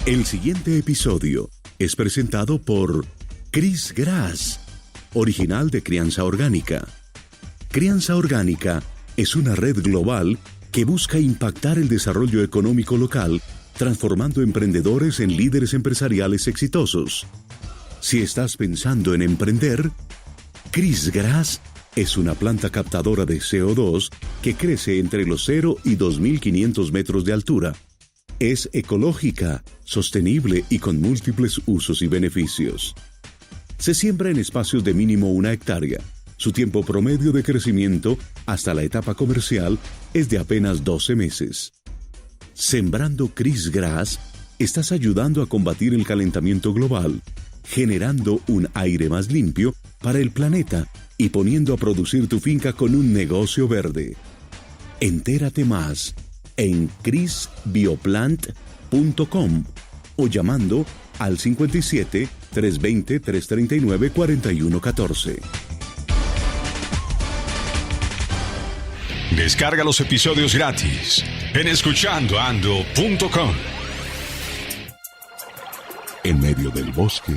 El siguiente episodio es presentado por Chris Grass, original de Crianza Orgánica. Crianza Orgánica es una red global que busca impactar el desarrollo económico local, transformando emprendedores en líderes empresariales exitosos. Si estás pensando en emprender, Chris Grass es una planta captadora de CO2 que crece entre los 0 y 2.500 metros de altura. Es ecológica, sostenible y con múltiples usos y beneficios. Se siembra en espacios de mínimo 1 hectárea. Su tiempo promedio de crecimiento hasta la etapa comercial es de apenas 12 meses. Sembrando Chris Grass, estás ayudando a combatir el calentamiento global, generando un aire más limpio para el planeta y poniendo a producir tu finca con un negocio verde. Entérate más en chrisbioplant.com o llamando al 57 320 339 4114. Descarga los episodios gratis en escuchandoando.com. En medio del bosque,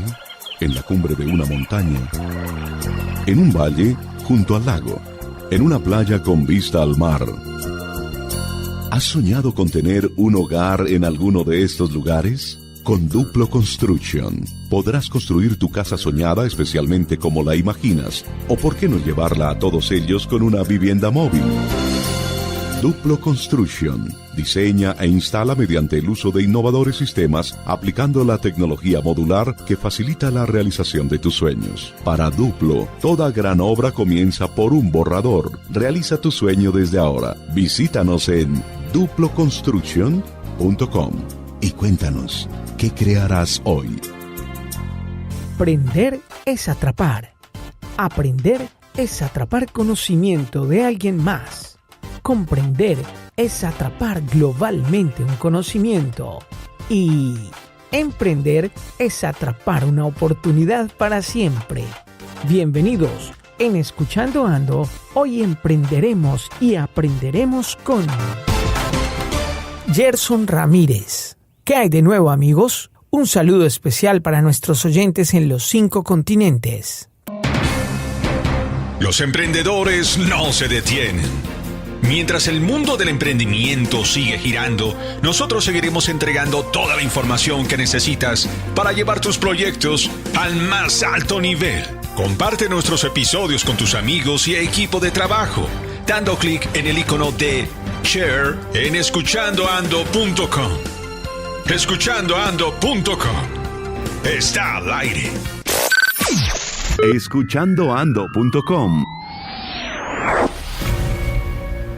en la cumbre de una montaña, en un valle junto al lago, en una playa con vista al mar. ¿Has soñado con tener un hogar en alguno de estos lugares? Con Duplo Construction podrás construir tu casa soñada especialmente como la imaginas, o por qué no llevarla a todos ellos con una vivienda móvil. Duplo Construction diseña e instala mediante el uso de innovadores sistemas, aplicando la tecnología modular que facilita la realización de tus sueños. Para Duplo, toda gran obra comienza por un borrador. Realiza tu sueño desde ahora. Visítanos en duploconstruction.com y cuéntanos, ¿qué crearás hoy? Aprender es atrapar. Aprender es atrapar conocimiento de alguien más. Comprender es atrapar globalmente un conocimiento. Y emprender es atrapar una oportunidad para siempre. Bienvenidos. En Escuchando Ando, hoy emprenderemos y aprenderemos con Gerson Ramírez. ¿Qué hay de nuevo, amigos? Un saludo especial para nuestros oyentes en los 5 continentes. Los emprendedores no se detienen. Mientras el mundo del emprendimiento sigue girando, nosotros seguiremos entregando toda la información que necesitas para llevar tus proyectos al más alto nivel. Comparte nuestros episodios con tus amigos y equipo de trabajo, dando clic en el icono de Share en escuchandoando.com. Escuchandoando.com está al aire. Escuchandoando.com.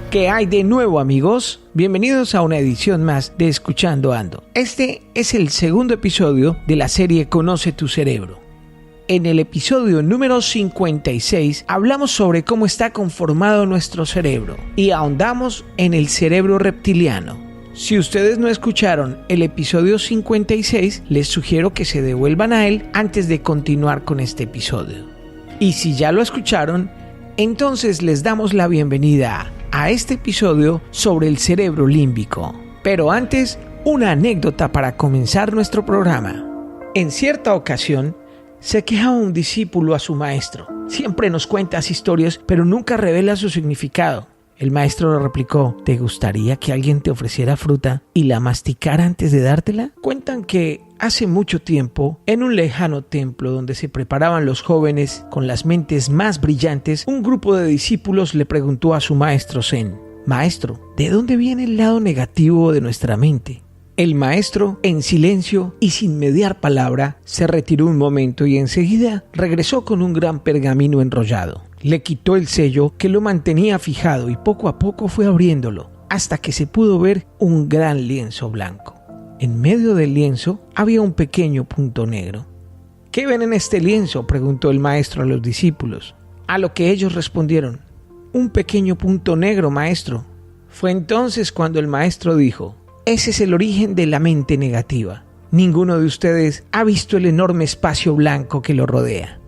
¿Qué hay de nuevo, amigos? Bienvenidos a una edición más de Escuchando Ando. Este es el segundo episodio de la serie Conoce tu cerebro. En el episodio número 56 hablamos sobre cómo está conformado nuestro cerebro y ahondamos en el cerebro reptiliano. Si ustedes no escucharon el episodio 56, les sugiero que se devuelvan a él antes de continuar con este episodio. Y si ya lo escucharon, entonces les damos la bienvenida a este episodio sobre el cerebro límbico. Pero antes, una anécdota para comenzar nuestro programa. En cierta ocasión, se quejaba un discípulo a su maestro. Siempre nos cuentas historias, pero nunca revela su significado. El maestro le replicó: ¿te gustaría que alguien te ofreciera fruta y la masticara antes de dártela? Cuentan que hace mucho tiempo, en un lejano templo donde se preparaban los jóvenes con las mentes más brillantes, un grupo de discípulos le preguntó a su maestro Zen: Maestro, ¿de dónde viene el lado negativo de nuestra mente? El maestro, en silencio y sin mediar palabra, se retiró un momento y enseguida regresó con un gran pergamino enrollado. Le quitó el sello que lo mantenía fijado y poco a poco fue abriéndolo, hasta que se pudo ver un gran lienzo blanco. En medio del lienzo había un pequeño punto negro. ¿Qué ven en este lienzo?, preguntó el maestro a los discípulos. A lo que ellos respondieron: un pequeño punto negro, maestro. Fue entonces cuando el maestro dijo: ese es el origen de la mente negativa. Ninguno de ustedes ha visto el enorme espacio blanco que lo rodea.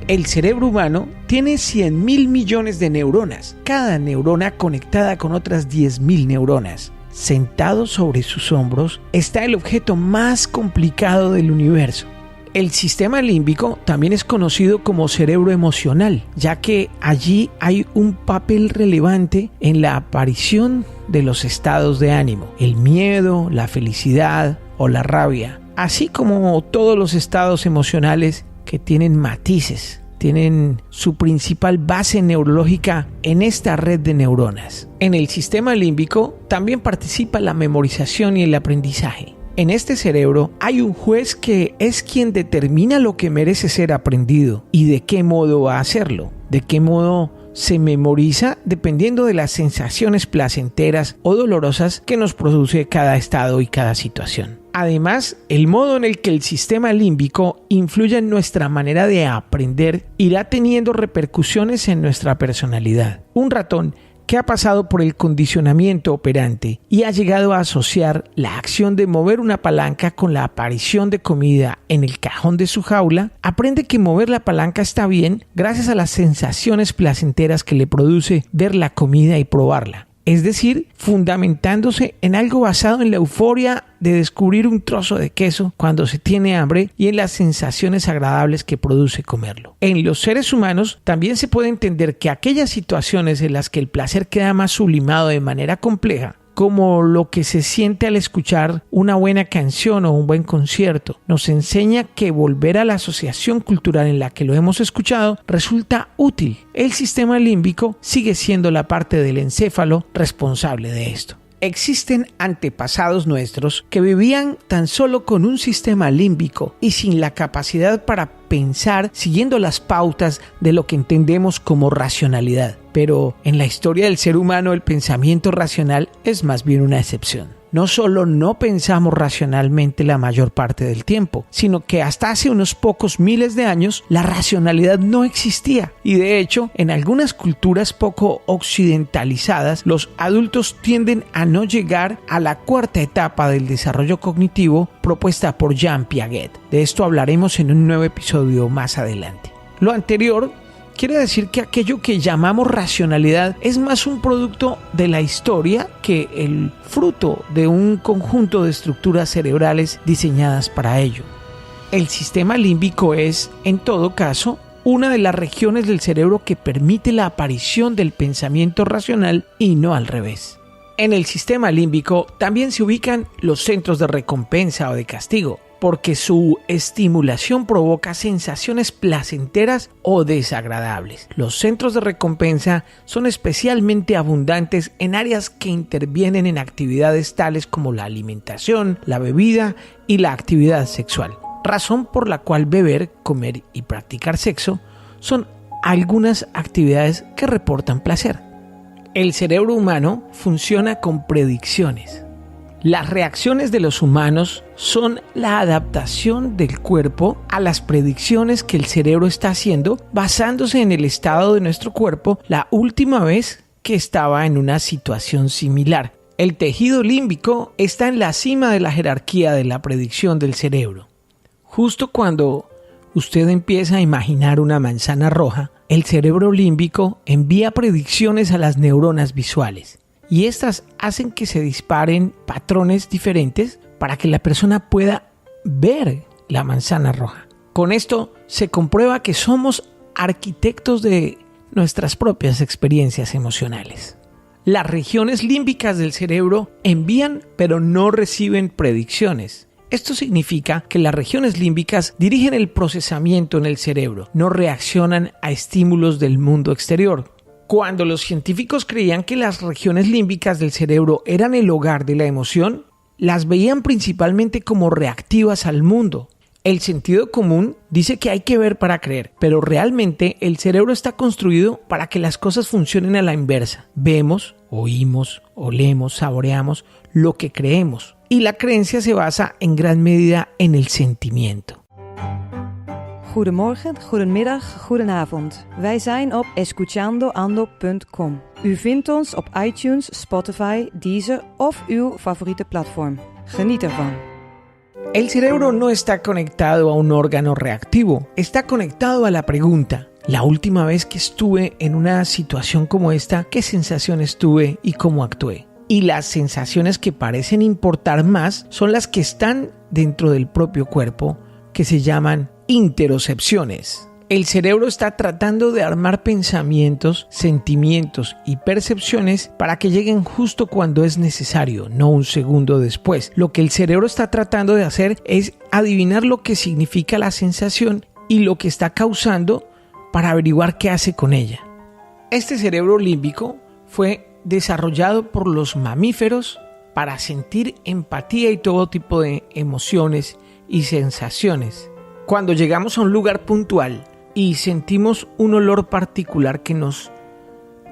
El cerebro humano tiene 100.000 millones de neuronas, cada neurona conectada con otras 10.000 neuronas. sentado sobre sus hombros, está el objeto más complicado del universo. El sistema límbico también es conocido como cerebro emocional, ya que allí hay un papel relevante en la aparición de los estados de ánimo, el miedo, la felicidad o la rabia, así como todos los estados emocionales que tienen matices, tienen su principal base neurológica en esta red de neuronas. En el sistema límbico también participa la memorización y el aprendizaje. En este cerebro hay un juez que es quien determina lo que merece ser aprendido y de qué modo va a hacerlo, de qué modo se memoriza dependiendo de las sensaciones placenteras o dolorosas que nos produce cada estado y cada situación. Además, el modo en el que el sistema límbico influye en nuestra manera de aprender irá teniendo repercusiones en nuestra personalidad. Un ratón que ha pasado por el condicionamiento operante y ha llegado a asociar la acción de mover una palanca con la aparición de comida en el cajón de su jaula, aprende que mover la palanca está bien gracias a las sensaciones placenteras que le produce ver la comida y probarla. Es decir, fundamentándose en algo basado en la euforia de descubrir un trozo de queso cuando se tiene hambre y en las sensaciones agradables que produce comerlo. En los seres humanos también se puede entender que aquellas situaciones en las que el placer queda más sublimado de manera compleja, como lo que se siente al escuchar una buena canción o un buen concierto, nos enseña que volver a la asociación cultural en la que lo hemos escuchado resulta útil. El sistema límbico sigue siendo la parte del encéfalo responsable de esto. Existen antepasados nuestros que vivían tan solo con un sistema límbico y sin la capacidad para pensar siguiendo las pautas de lo que entendemos como racionalidad. Pero en la historia del ser humano el pensamiento racional es más bien una excepción. No solo no pensamos racionalmente la mayor parte del tiempo, sino que hasta hace unos pocos miles de años la racionalidad no existía. Y de hecho, en algunas culturas poco occidentalizadas, los adultos tienden a no llegar a la cuarta etapa del desarrollo cognitivo propuesta por Jean Piaget. De esto hablaremos en un nuevo episodio más adelante. Lo anterior quiere decir que aquello que llamamos racionalidad es más un producto de la historia que el fruto de un conjunto de estructuras cerebrales diseñadas para ello. El sistema límbico es, en todo caso, una de las regiones del cerebro que permite la aparición del pensamiento racional y no al revés. En el sistema límbico también se ubican los centros de recompensa o de castigo, porque su estimulación provoca sensaciones placenteras o desagradables. Los centros de recompensa son especialmente abundantes en áreas que intervienen en actividades tales como la alimentación, la bebida y la actividad sexual, razón por la cual beber, comer y practicar sexo son algunas actividades que reportan placer. El cerebro humano funciona con predicciones. Las reacciones de los humanos son la adaptación del cuerpo a las predicciones que el cerebro está haciendo basándose en el estado de nuestro cuerpo la última vez que estaba en una situación similar. El tejido límbico está en la cima de la jerarquía de la predicción del cerebro. Justo cuando usted empieza a imaginar una manzana roja, el cerebro límbico envía predicciones a las neuronas visuales. Y estas hacen que se disparen patrones diferentes para que la persona pueda ver la manzana roja. Con esto se comprueba que somos arquitectos de nuestras propias experiencias emocionales. Las regiones límbicas del cerebro envían pero no reciben predicciones. Esto significa que las regiones límbicas dirigen el procesamiento en el cerebro, no reaccionan a estímulos del mundo exterior. Cuando los científicos creían que las regiones límbicas del cerebro eran el hogar de la emoción, las veían principalmente como reactivas al mundo. El sentido común dice que hay que ver para creer, pero realmente el cerebro está construido para que las cosas funcionen a la inversa. Vemos, oímos, olemos, saboreamos lo que creemos, y la creencia se basa en gran medida en el sentimiento. Goedemorgen, goedemiddag, goedenavond. Wij zijn op escuchandoando.com. U vindt ons op iTunes, Spotify, Deezer of uw favoriete platform. Geniet ervan. El cerebro no está conectado a un órgano reactivo, está conectado a la pregunta: la última vez que estuve en una situación como esta, ¿qué sensaciones tuve y cómo actué? y las sensaciones que parecen importar más son las que están dentro del propio cuerpo, que se llaman interocepciones. El cerebro está tratando de armar pensamientos, sentimientos y percepciones para que lleguen justo cuando es necesario, no un segundo después. Lo que el cerebro está tratando de hacer es adivinar lo que significa la sensación y lo que está causando para averiguar qué hace con ella. Este cerebro límbico fue desarrollado por los mamíferos para sentir empatía y todo tipo de emociones y sensaciones. Cuando llegamos a un lugar puntual y sentimos un olor particular que nos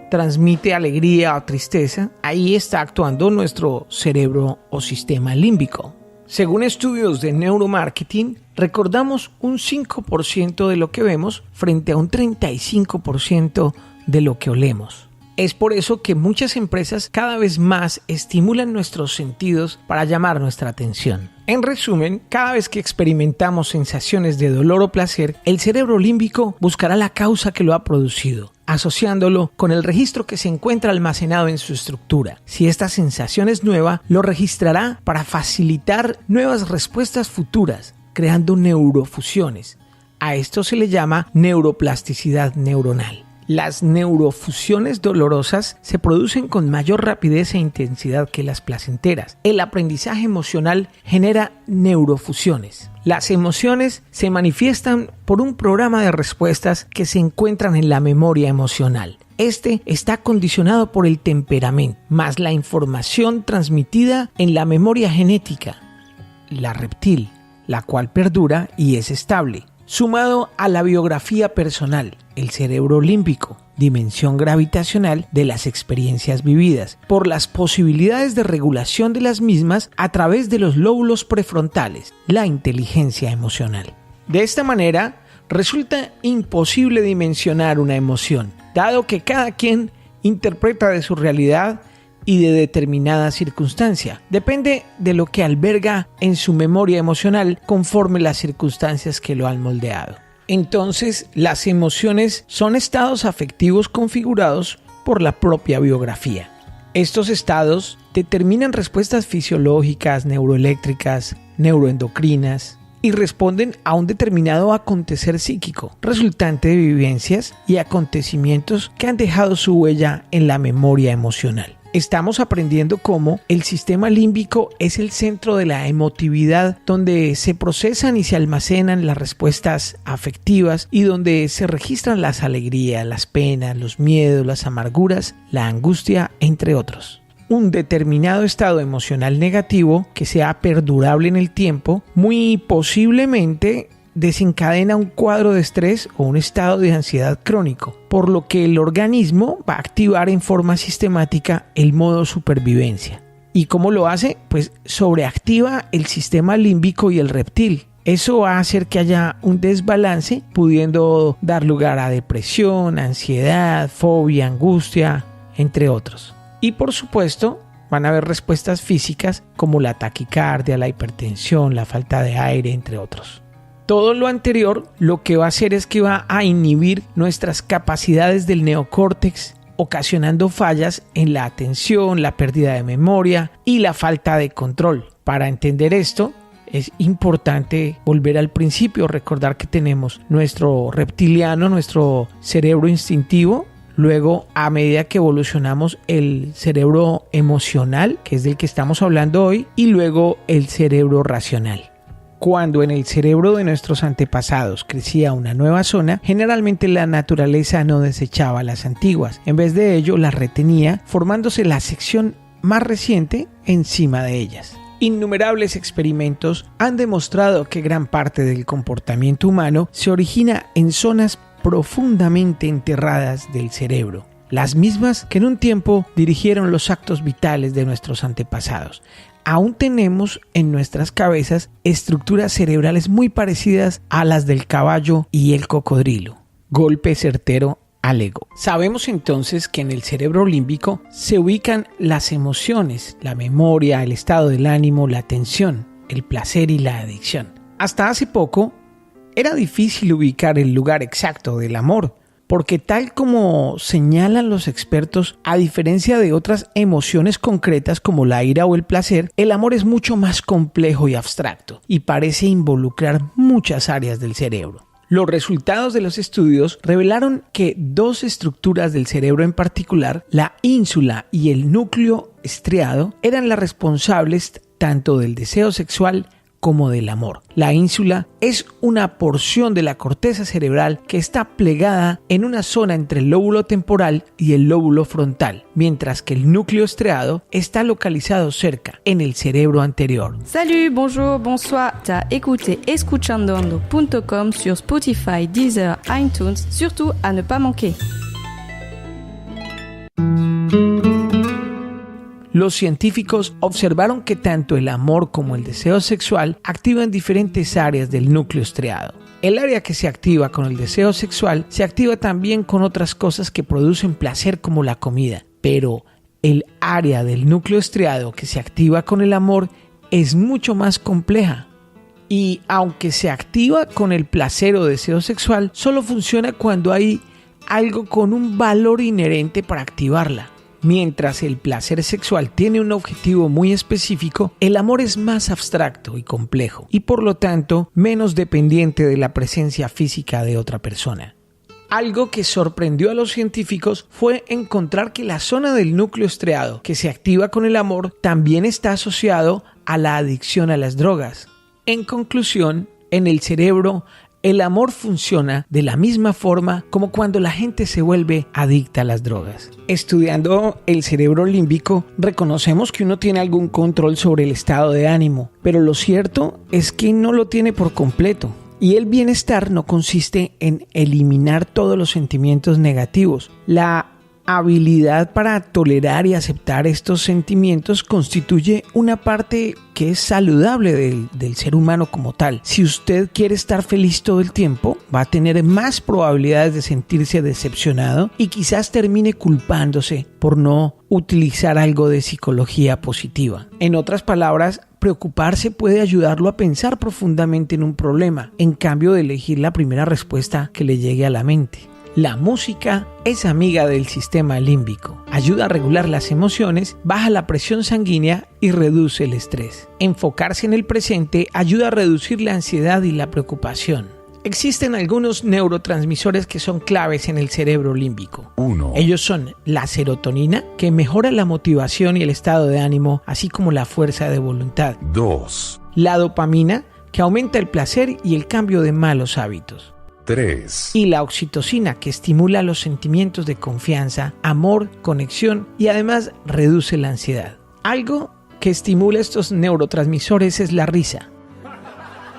transmite alegría o tristeza, ahí está actuando nuestro cerebro o sistema límbico. Según estudios de neuromarketing, recordamos un 5% de lo que vemos frente a un 35% de lo que olemos. Es por eso que muchas empresas cada vez más estimulan nuestros sentidos para llamar nuestra atención. En resumen, cada vez que experimentamos sensaciones de dolor o placer, el cerebro límbico buscará la causa que lo ha producido, asociándolo con el registro que se encuentra almacenado en su estructura. Si esta sensación es nueva, lo registrará para facilitar nuevas respuestas futuras, creando neurofusiones. A esto se le llama neuroplasticidad neuronal. Las neurofusiones dolorosas se producen con mayor rapidez e intensidad que las placenteras. El aprendizaje emocional genera neurofusiones. Las emociones se manifiestan por un programa de respuestas que se encuentran en la memoria emocional. Este está condicionado por el temperamento, más la información transmitida en la memoria genética, la reptil, la cual perdura y es estable, sumado a la biografía personal, el cerebro límbico, dimensión gravitacional de las experiencias vividas, por las posibilidades de regulación de las mismas a través de los lóbulos prefrontales, la inteligencia emocional. De esta manera, resulta imposible dimensionar una emoción, dado que cada quien interpreta de su realidad y de determinada circunstancia. Depende de lo que alberga en su memoria emocional conforme las circunstancias que lo han moldeado. Entonces, las emociones son estados afectivos configurados por la propia biografía. Estos estados determinan respuestas fisiológicas, neuroeléctricas, neuroendocrinas y responden a un determinado acontecer psíquico, resultante de vivencias y acontecimientos que han dejado su huella en la memoria emocional. Estamos aprendiendo cómo el sistema límbico es el centro de la emotividad, donde se procesan y se almacenan las respuestas afectivas y donde se registran las alegrías, las penas, los miedos, las amarguras, la angustia, entre otros. Un determinado estado emocional negativo que sea perdurable en el tiempo, muy posiblemente desencadena un cuadro de estrés o un estado de ansiedad crónico, por lo que el organismo va a activar en forma sistemática el modo supervivencia. ¿Y cómo lo hace? Pues sobreactiva el sistema límbico y el reptil. Eso va a hacer que haya un desbalance, pudiendo dar lugar a depresión, ansiedad, fobia, angustia, entre otros. Y por supuesto, van a haber respuestas físicas como la taquicardia, la hipertensión, la falta de aire, entre otros. Todo lo anterior lo que va a hacer es que va a inhibir nuestras capacidades del neocórtex, ocasionando fallas en la atención, la pérdida de memoria y la falta de control. Para entender esto, es importante volver al principio, recordar que tenemos nuestro reptiliano, nuestro cerebro instintivo. Luego, a medida que evolucionamos, el cerebro emocional, que es del que estamos hablando hoy, y luego el cerebro racional. Cuando en el cerebro de nuestros antepasados crecía una nueva zona, generalmente la naturaleza no desechaba las antiguas. En vez de ello, las retenía, formándose la sección más reciente encima de ellas. Innumerables experimentos han demostrado que gran parte del comportamiento humano se origina en zonas profundamente enterradas del cerebro, las mismas que en un tiempo dirigieron los actos vitales de nuestros antepasados. Aún tenemos en nuestras cabezas estructuras cerebrales muy parecidas a las del caballo y el cocodrilo. Golpe certero al ego. Sabemos entonces que en el cerebro límbico se ubican las emociones, la memoria, el estado del ánimo, la atención, el placer y la adicción. Hasta hace poco era difícil ubicar el lugar exacto del amor, porque tal como señalan los expertos, a diferencia de otras emociones concretas como la ira o el placer, el amor es mucho más complejo y abstracto y parece involucrar muchas áreas del cerebro. Los resultados de los estudios revelaron que dos estructuras del cerebro en particular, la ínsula y el núcleo estriado, eran las responsables tanto del deseo sexual como del amor. La ínsula es una porción de la corteza cerebral que está plegada en una zona entre el lóbulo temporal y el lóbulo frontal, mientras que el núcleo estriado está localizado cerca, en el cerebro anterior. Salut, bonjour, bonsoir. T'as écouté escuchandoando.com sur Spotify, Deezer, iTunes, surtout à ne pas manquer. Los científicos observaron que tanto el amor como el deseo sexual activan diferentes áreas del núcleo estriado. El área que se activa con el deseo sexual se activa también con otras cosas que producen placer como la comida, pero el área del núcleo estriado que se activa con el amor es mucho más compleja. Y aunque se activa con el placer o deseo sexual, solo funciona cuando hay algo con un valor inherente para activarla. Mientras el placer sexual tiene un objetivo muy específico, el amor es más abstracto y complejo y por lo tanto menos dependiente de la presencia física de otra persona. Algo que sorprendió a los científicos fue encontrar que la zona del núcleo estriado que se activa con el amor también está asociado a la adicción a las drogas. En conclusión, en el cerebro, el amor funciona de la misma forma como cuando la gente se vuelve adicta a las drogas. Estudiando el cerebro límbico, reconocemos que uno tiene algún control sobre el estado de ánimo, pero lo cierto es que no lo tiene por completo. Y el bienestar no consiste en eliminar todos los sentimientos negativos. La habilidad para tolerar y aceptar estos sentimientos constituye una parte que es saludable del ser humano como tal. Si usted quiere estar feliz todo el tiempo, va a tener más probabilidades de sentirse decepcionado y quizás termine culpándose por no utilizar algo de psicología positiva. En otras palabras, preocuparse puede ayudarlo a pensar profundamente en un problema, en cambio de elegir la primera respuesta que le llegue a la mente. La música es amiga del sistema límbico, ayuda a regular las emociones, baja la presión sanguínea y reduce el estrés. Enfocarse en el presente ayuda a reducir la ansiedad y la preocupación. Existen algunos neurotransmisores que son claves en el cerebro límbico. Ellos son la serotonina, que mejora la motivación y el estado de ánimo, así como la fuerza de voluntad. 2. La dopamina, que aumenta el placer y el cambio de malos hábitos. 3. Y la oxitocina, que estimula los sentimientos de confianza, amor, conexión y además reduce la ansiedad. Algo que estimula estos neurotransmisores es la risa.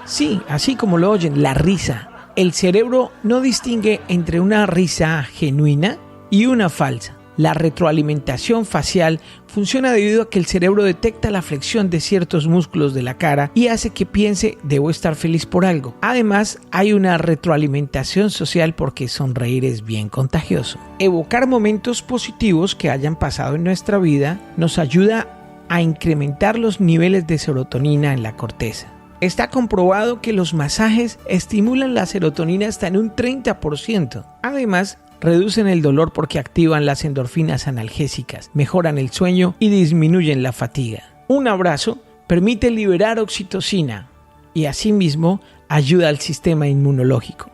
Sí, así como lo oyen, la risa. El cerebro no distingue entre una risa genuina y una falsa. La retroalimentación facial funciona debido a que el cerebro detecta la flexión de ciertos músculos de la cara y hace que piense debo estar feliz por algo. Además, hay una retroalimentación social porque sonreír es bien contagioso. Evocar momentos positivos que hayan pasado en nuestra vida nos ayuda a incrementar los niveles de serotonina en la corteza. Está comprobado que los masajes estimulan la serotonina hasta en un 30%. Además, reducen el dolor porque activan las endorfinas analgésicas, mejoran el sueño y disminuyen la fatiga. Un abrazo permite liberar oxitocina y asimismo ayuda al sistema inmunológico.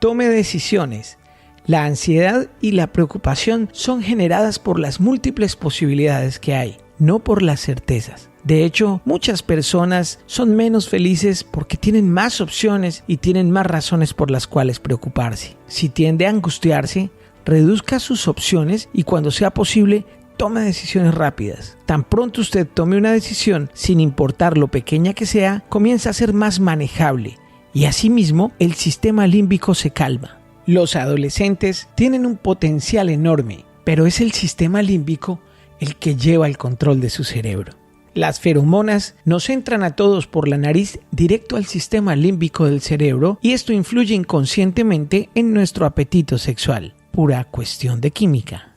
Tome decisiones. La ansiedad y la preocupación son generadas por las múltiples posibilidades que hay, no por las certezas. De hecho, muchas personas son menos felices porque tienen más opciones y tienen más razones por las cuales preocuparse. Si tiende a angustiarse, reduzca sus opciones y cuando sea posible, tome decisiones rápidas. Tan pronto usted tome una decisión, sin importar lo pequeña que sea, comienza a ser más manejable y asimismo el sistema límbico se calma. Los adolescentes tienen un potencial enorme, pero es el sistema límbico el que lleva el control de su cerebro. Las feromonas nos entran a todos por la nariz directo al sistema límbico del cerebro y esto influye inconscientemente en nuestro apetito sexual. Pura cuestión de química.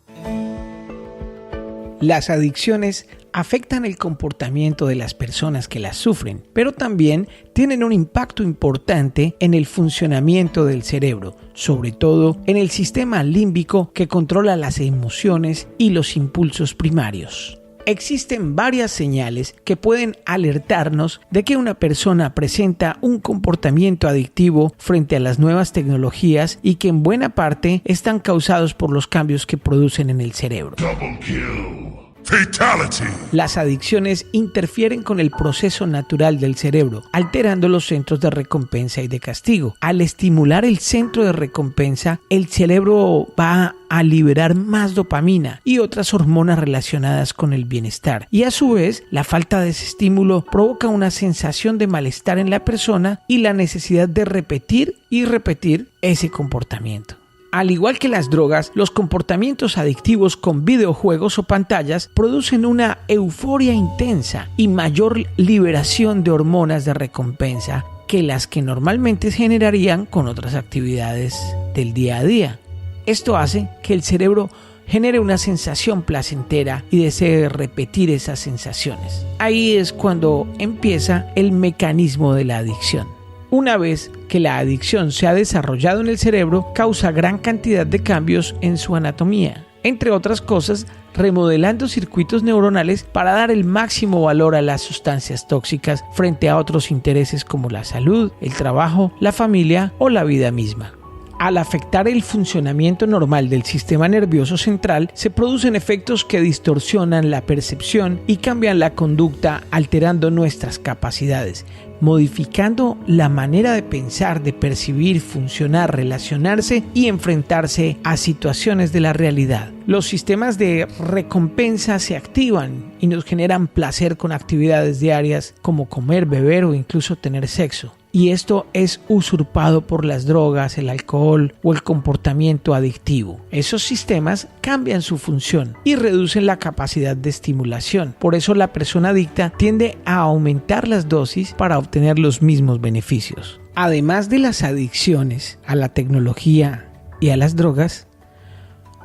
Las adicciones afectan el comportamiento de las personas que las sufren, pero también tienen un impacto importante en el funcionamiento del cerebro, sobre todo en el sistema límbico que controla las emociones y los impulsos primarios. Existen varias señales que pueden alertarnos de que una persona presenta un comportamiento adictivo frente a las nuevas tecnologías y que en buena parte están causados por los cambios que producen en el cerebro. Double kill. Fatality. Las adicciones interfieren con el proceso natural del cerebro, alterando los centros de recompensa y de castigo. Al estimular el centro de recompensa, el cerebro va a liberar más dopamina y otras hormonas relacionadas con el bienestar. Y a su vez, la falta de ese estímulo provoca una sensación de malestar en la persona y la necesidad de repetir y repetir ese comportamiento. Al igual que las drogas, los comportamientos adictivos con videojuegos o pantallas producen una euforia intensa y mayor liberación de hormonas de recompensa que las que normalmente se generarían con otras actividades del día a día. Esto hace que el cerebro genere una sensación placentera y desee repetir esas sensaciones. Ahí es cuando empieza el mecanismo de la adicción. Una vez que la adicción se ha desarrollado en el cerebro, causa gran cantidad de cambios en su anatomía, entre otras cosas, remodelando circuitos neuronales para dar el máximo valor a las sustancias tóxicas frente a otros intereses como la salud, el trabajo, la familia o la vida misma. Al afectar el funcionamiento normal del sistema nervioso central, se producen efectos que distorsionan la percepción y cambian la conducta, alterando nuestras capacidades, modificando la manera de pensar, de percibir, funcionar, relacionarse y enfrentarse a situaciones de la realidad. Los sistemas de recompensa se activan y nos generan placer con actividades diarias como comer, beber o incluso tener sexo. Y esto es usurpado por las drogas, el alcohol o el comportamiento adictivo. Esos sistemas cambian su función y reducen la capacidad de estimulación. Por eso la persona adicta tiende a aumentar las dosis para obtener los mismos beneficios. Además de las adicciones a la tecnología y a las drogas,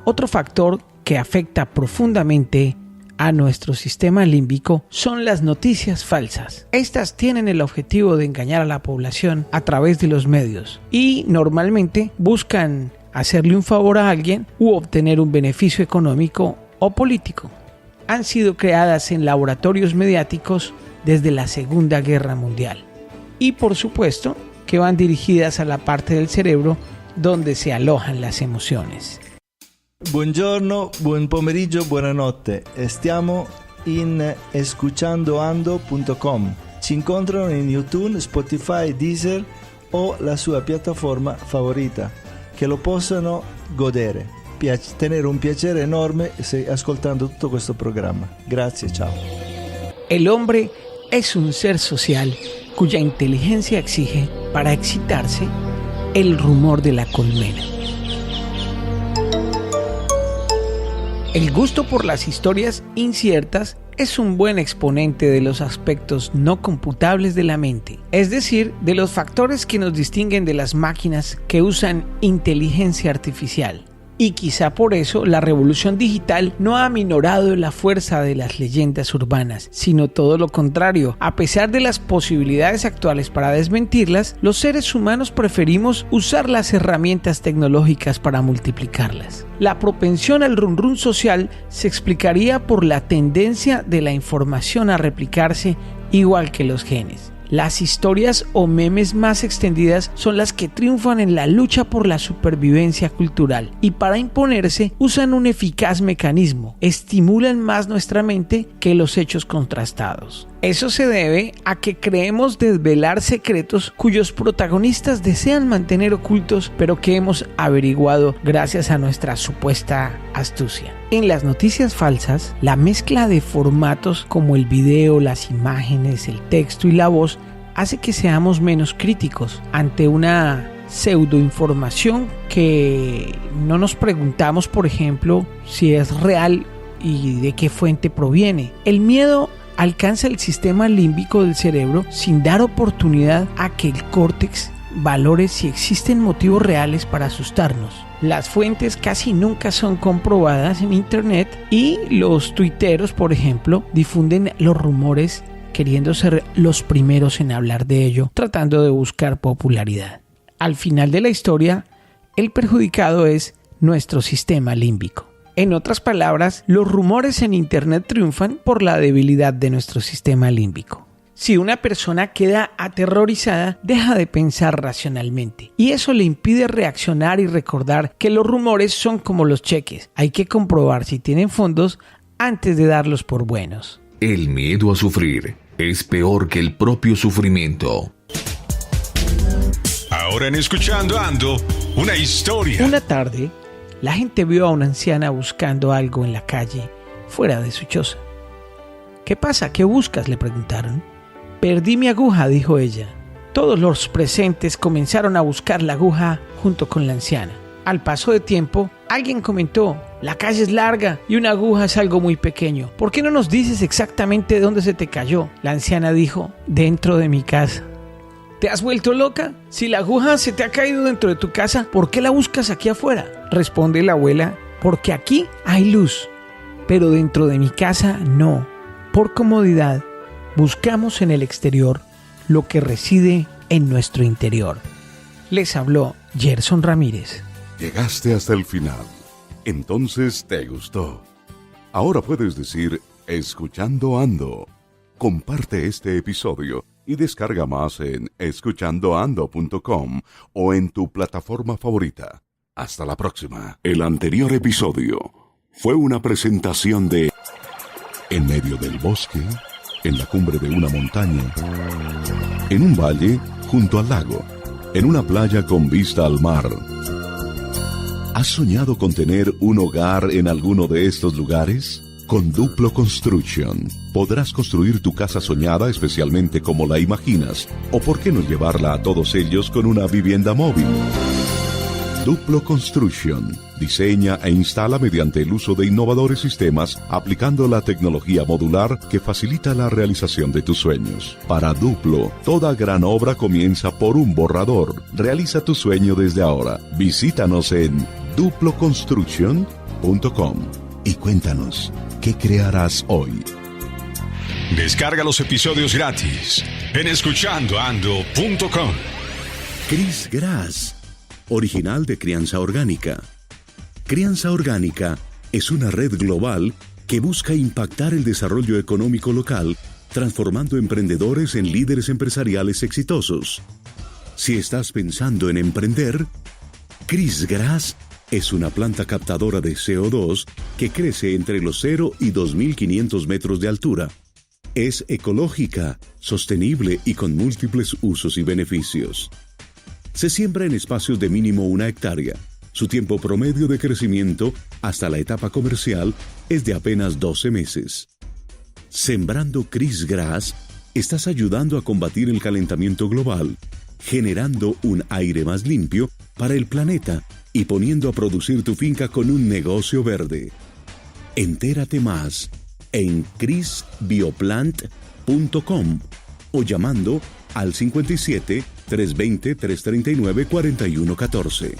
otro factor que afecta profundamente a nuestro sistema límbico son las noticias falsas. Estas tienen el objetivo de engañar a la población a través de los medios y normalmente buscan hacerle un favor a alguien u obtener un beneficio económico o político. Han sido creadas en laboratorios mediáticos desde la Segunda Guerra Mundial y por supuesto que van dirigidas a la parte del cerebro donde se alojan las emociones. Buongiorno, buon pomeriggio, buonanotte. Stiamo in escuchandoando.com. Ci incontrano in YouTube, Spotify, Deezer o la sua piattaforma favorita, che lo possano godere. Tenere un piacere enorme ascoltando tutto questo programma. Grazie, ciao. El hombre es un ser social cuya inteligencia exige, para excitarse, el rumor de la colmena. El gusto por las historias inciertas es un buen exponente de los aspectos no computables de la mente, es decir, de los factores que nos distinguen de las máquinas que usan inteligencia artificial. Y quizá por eso la revolución digital no ha aminorado la fuerza de las leyendas urbanas, sino todo lo contrario. A pesar de las posibilidades actuales para desmentirlas, los seres humanos preferimos usar las herramientas tecnológicas para multiplicarlas. La propensión al run-run social se explicaría por la tendencia de la información a replicarse igual que los genes. Las historias o memes más extendidas son las que triunfan en la lucha por la supervivencia cultural y para imponerse usan un eficaz mecanismo, estimulan más nuestra mente que los hechos contrastados. Eso se debe a que creemos desvelar secretos cuyos protagonistas desean mantener ocultos, pero que hemos averiguado gracias a nuestra supuesta astucia. En las noticias falsas, la mezcla de formatos como el video, las imágenes, el texto y la voz hace que seamos menos críticos ante una pseudoinformación que no nos preguntamos, por ejemplo, si es real y de qué fuente proviene. El miedo alcanza el sistema límbico del cerebro sin dar oportunidad a que el córtex valores si existen motivos reales para asustarnos. Las fuentes casi nunca son comprobadas en internet y los tuiteros, por ejemplo, difunden los rumores queriendo ser los primeros en hablar de ello, tratando de buscar popularidad. Al final de la historia, el perjudicado es nuestro sistema límbico. En otras palabras, los rumores en internet triunfan por la debilidad de nuestro sistema límbico. Si una persona queda aterrorizada, deja de pensar racionalmente. Y eso le impide reaccionar y recordar que los rumores son como los cheques. Hay que comprobar si tienen fondos antes de darlos por buenos. El miedo a sufrir es peor que el propio sufrimiento. Ahora en Escuchando Ando, una historia. Una tarde, la gente vio a una anciana buscando algo en la calle, fuera de su choza. ¿Qué pasa? ¿Qué buscas?, le preguntaron. Perdí mi aguja, dijo ella. Todos los presentes comenzaron a buscar la aguja junto con la anciana. Al paso de tiempo, alguien comentó: la calle es larga y una aguja es algo muy pequeño. ¿Por qué no nos dices exactamente dónde se te cayó? La anciana dijo: dentro de mi casa. ¿Te has vuelto loca? Si la aguja se te ha caído dentro de tu casa, ¿por qué la buscas aquí afuera? Responde la abuela: porque aquí hay luz, pero dentro de mi casa no. Por comodidad, buscamos en el exterior lo que reside en nuestro interior. Les habló Gerson Ramírez. Llegaste hasta el final. Entonces te gustó. Ahora puedes decir: Escuchando Ando. Comparte este episodio y descarga más en escuchandoando.com o en tu plataforma favorita. Hasta la próxima. El anterior episodio fue una presentación de En medio del bosque, en la cumbre de una montaña, en un valle junto al lago, en una playa con vista al mar. ¿Has soñado con tener un hogar en alguno de estos lugares? Con Duplo Construction podrás construir tu casa soñada especialmente como la imaginas, o por qué no llevarla a todos ellos con una vivienda móvil. Duplo Construction diseña e instala mediante el uso de innovadores sistemas, aplicando la tecnología modular que facilita la realización de tus sueños. Para Duplo, toda gran obra comienza por un borrador. Realiza tu sueño desde ahora. Visítanos en duploconstruction.com y cuéntanos, ¿qué crearás hoy? Descarga los episodios gratis en escuchandoando.com. Chris Grass, original de Crianza Orgánica. Crianza Orgánica es una red global que busca impactar el desarrollo económico local, transformando emprendedores en líderes empresariales exitosos. Si estás pensando en emprender, Chris Grass es una planta captadora de CO2 que crece entre los 0 y 2.500 metros de altura. Es ecológica, sostenible y con múltiples usos y beneficios. Se siembra en espacios de mínimo 1 hectárea. Su tiempo promedio de crecimiento hasta la etapa comercial es de apenas 12 meses. Sembrando Chris Grass, estás ayudando a combatir el calentamiento global, generando un aire más limpio para el planeta y poniendo a producir tu finca con un negocio verde. Entérate más en chrisbioplant.com o llamando al 57 320 339 4114.